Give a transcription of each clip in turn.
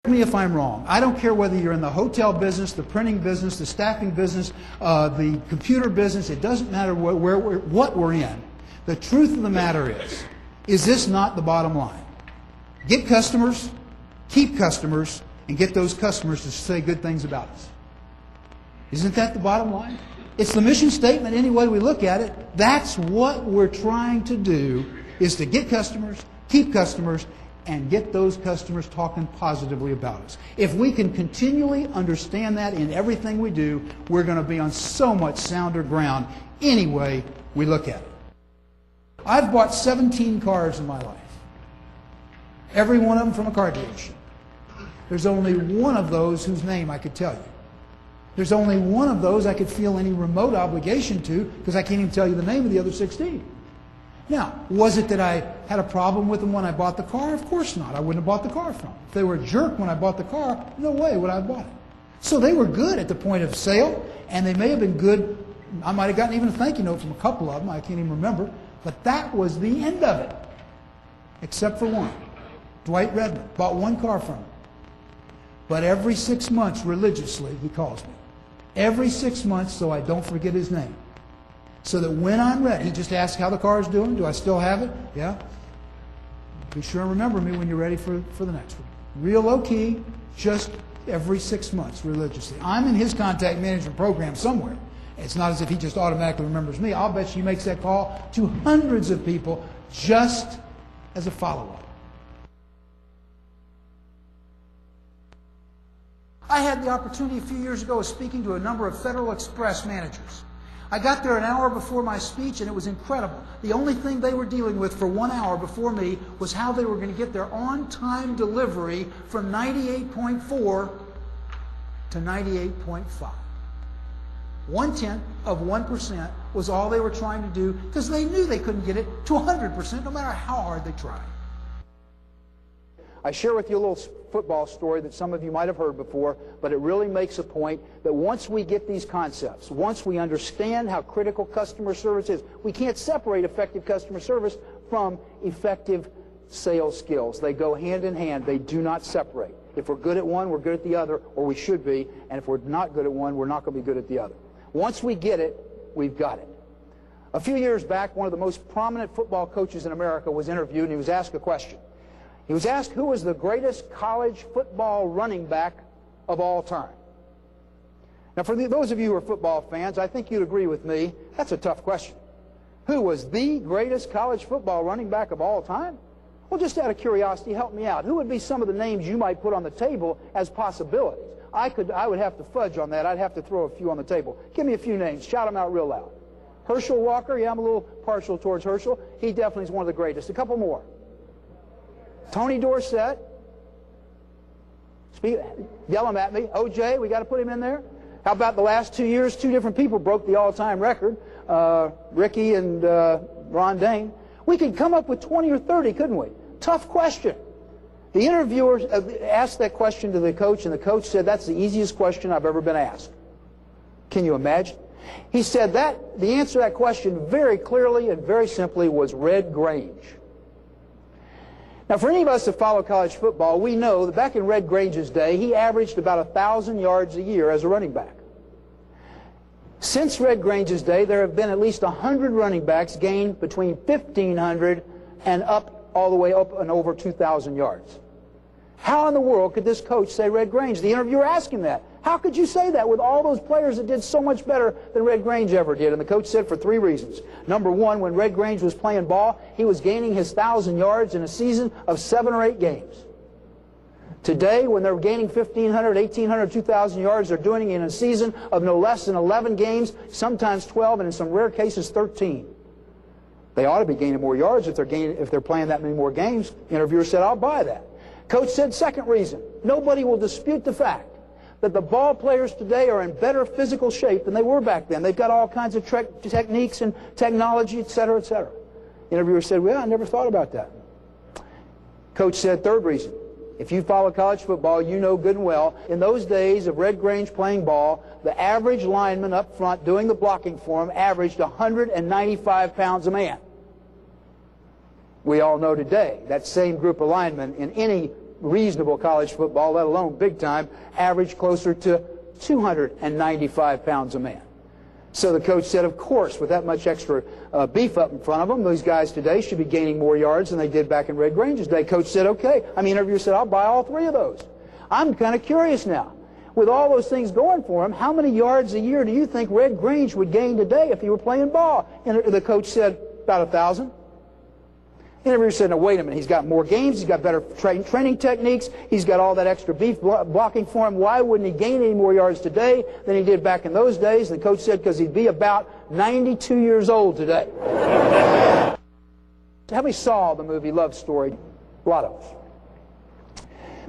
me if I'm wrong. I don't care whether you're in the hotel business, the printing business, the staffing business, the computer business. It doesn't matter what we're in. The truth of the matter is this not the bottom line? Get customers, keep customers, and get those customers to say good things about us. Isn't that the bottom line? It's the mission statement any way we look at it. That's what we're trying to do, is to get customers, keep customers, and get those customers talking positively about us. If we can continually understand that in everything we do, we're going to be on so much sounder ground any way we look at it. I've bought 17 cars in my life. Every one of them from a car dealership. There's only one of those whose name I could tell you. There's only one of those I could feel any remote obligation to, because I can't even tell you the name of the other 16. Now, was it that I had a problem with them when I bought the car? Of course not. I wouldn't have bought the car from them. If they were a jerk when I bought the car, no way would I have bought it. So they were good at the point of sale, and they may have been good. I might have gotten even a thank you note from a couple of them. I can't even remember. But that was the end of it, except for one. Dwight Redmond. Bought one car from him. But every 6 months, religiously, he calls me. Every 6 months, so I don't forget his name. So that when I'm ready, he just asks how the car is doing. Do I still have it? Yeah. Be sure and remember me when you're ready for the next one. Real low key, just every 6 months, religiously. I'm in his contact management program somewhere. It's not as if he just automatically remembers me. I'll bet you he makes that call to hundreds of people just as a follow-up. I had the opportunity a few years ago of speaking to a number of Federal Express managers. I got there an hour before my speech, and it was incredible. The only thing they were dealing with for 1 hour before me was how they were going to get their on-time delivery from 98.4 to 98.5. 0.1% was all they were trying to do, because they knew they couldn't get it to 100% no matter how hard they tried. I share with you a little football story that some of you might have heard before, but it really makes a point that once we get these concepts, once we understand how critical customer service is, we can't separate effective customer service from effective sales skills. They go hand in hand. They do not separate. If we're good at one, we're good at the other, or we should be, and if we're not good at one, we're not going to be good at the other. Once we get it, we've got it. A few years back, one of the most prominent football coaches in America was interviewed, and he was asked a question. He was asked who was the greatest college football running back of all time. Now, for those of you who are football fans, I think you'd agree with me, that's a tough question. Who was the greatest college football running back of all time? Well, just out of curiosity, help me out. Who would be some of the names you might put on the table as possibilities? I would have to fudge on that. I'd have to throw a few on the table. Give me a few names. Shout them out real loud. Herschel Walker, yeah, I'm a little partial towards Herschel. He definitely is one of the greatest. A couple more. Tony Dorsett. Yell them at me. OJ, we got to put him in there. How about the last 2 years? 2 different people broke the all-time record. Ricky and Ron Dane. We could come up with 20 or 30, couldn't we? Tough question. The interviewer asked that question to the coach, and the coach said, that's the easiest question I've ever been asked. Can you imagine? He said that the answer to that question very clearly and very simply was Red Grange. Now, for any of us that follow college football, we know that back in Red Grange's day, he averaged about 1,000 yards a year as a running back. Since Red Grange's day, there have been at least 100 running backs gained between 1,500 and up all the way up and over 2,000 yards. How in the world could this coach say Red Grange? The interviewer asked him that. How could you say that with all those players that did so much better than Red Grange ever did? And the coach said for 3 reasons. Number one, when Red Grange was playing ball, he was gaining his 1,000 yards in a season of 7 or 8 games. Today, when they're gaining 1,500, 1,800, 2,000 yards, they're doing it in a season of no less than 11 games, sometimes 12, and in some rare cases 13. They ought to be gaining more yards if they're playing that many more games. The interviewer said, I'll buy that. Coach said, second reason, nobody will dispute the fact that the ball players today are in better physical shape than they were back then. They've got all kinds of techniques and technology, et cetera, et cetera. The interviewer said, well, I never thought about that. Coach said, third reason, if you follow college football, you know good and well, in those days of Red Grange playing ball, the average lineman up front doing the blocking for him averaged 195 pounds a man. We all know today that same group of linemen in any reasonable college football, let alone big time, average closer to 295 pounds a man. So the coach said, of course, with that much extra beef up in front of them, those guys today should be gaining more yards than they did back in Red Grange's day. Coach said, okay. Interviewer said, I'll buy all 3 of those. I'm kind of curious now. With all those things going for him, how many yards a year do you think Red Grange would gain today if he were playing ball? And the coach said, about 1,000. The interviewer said, no, wait a minute. He's got more games. He's got better training techniques. He's got all that extra beef blocking for him. Why wouldn't he gain any more yards today than he did back in those days? And the coach said, because he'd be about 92 years old today. How many saw the movie Love Story? A lot of us.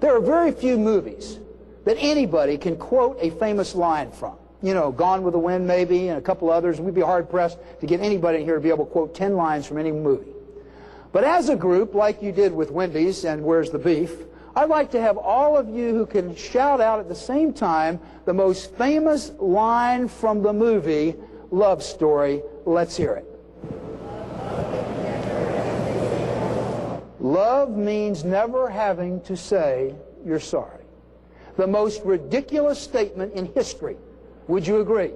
There are very few movies that anybody can quote a famous line from. You know, Gone with the Wind maybe, and a couple others. We'd be hard-pressed to get anybody in here to be able to quote 10 lines from any movie. But as a group, like you did with Wendy's and Where's the Beef, I'd like to have all of you who can shout out at the same time the most famous line from the movie Love Story. Let's hear it. Love means never having to say you're sorry. The most ridiculous statement in history. Would you agree?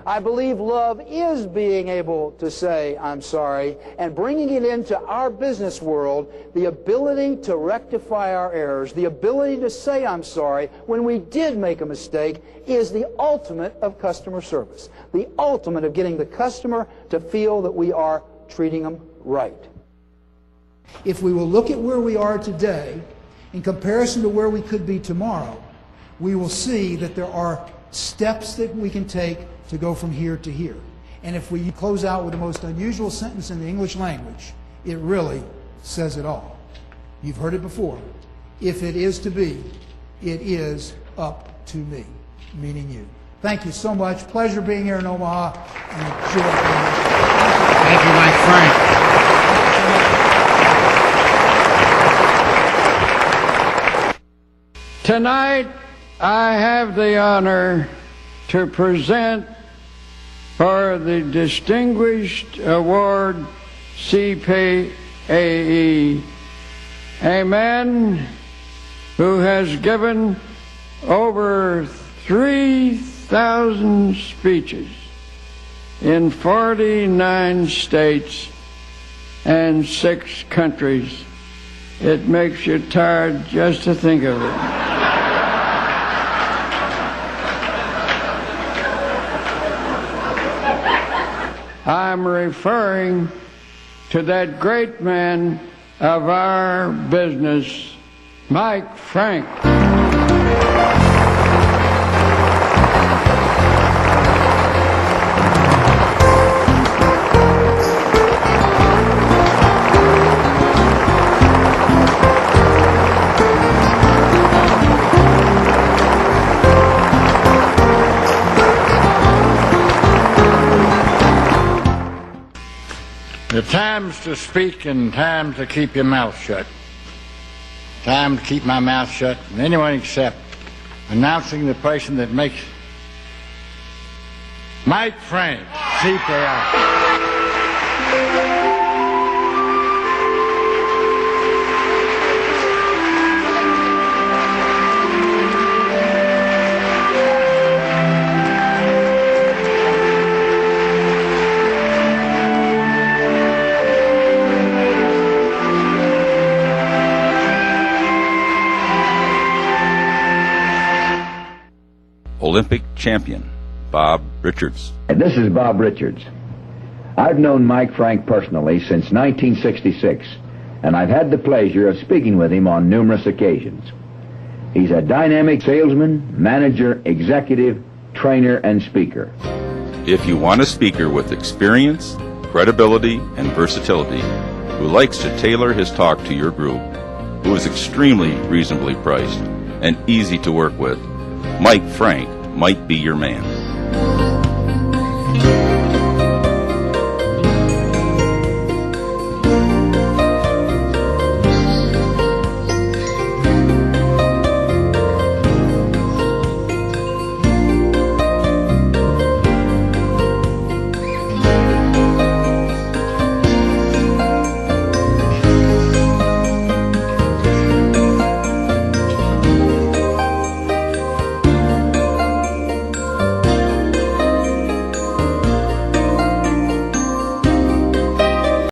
I believe love is being able to say, I'm sorry, and bringing it into our business world, the ability to rectify our errors, the ability to say, I'm sorry, when we did make a mistake, is the ultimate of customer service. The ultimate of getting the customer to feel that we are treating them right. If we will look at where we are today in comparison to where we could be tomorrow, we will see that there are steps that we can take to go from here to here. And if we close out with the most unusual sentence in the English language, it really says it all. You've heard it before. If it is to be, it is up to me, meaning you. Thank you so much. Pleasure being here in Omaha. And enjoy. Thank you, Mike Frank. Tonight, I have the honor to present for the Distinguished Award CPAE a man who has given over 3,000 speeches in 49 states and 6 countries. It makes you tired just to think of it. I'm referring to that great man of our business, Mike Frank. There are times to speak and times to keep your mouth shut. Time to keep my mouth shut from anyone except announcing the person that makes Mike Frank, CPAE. Olympic champion, Bob Richards. This is Bob Richards. I've known Mike Frank personally since 1966, and I've had the pleasure of speaking with him on numerous occasions. He's a dynamic salesman, manager, executive, trainer, and speaker. If you want a speaker with experience, credibility, and versatility, who likes to tailor his talk to your group, who is extremely reasonably priced and easy to work with, Mike Frank might be your man.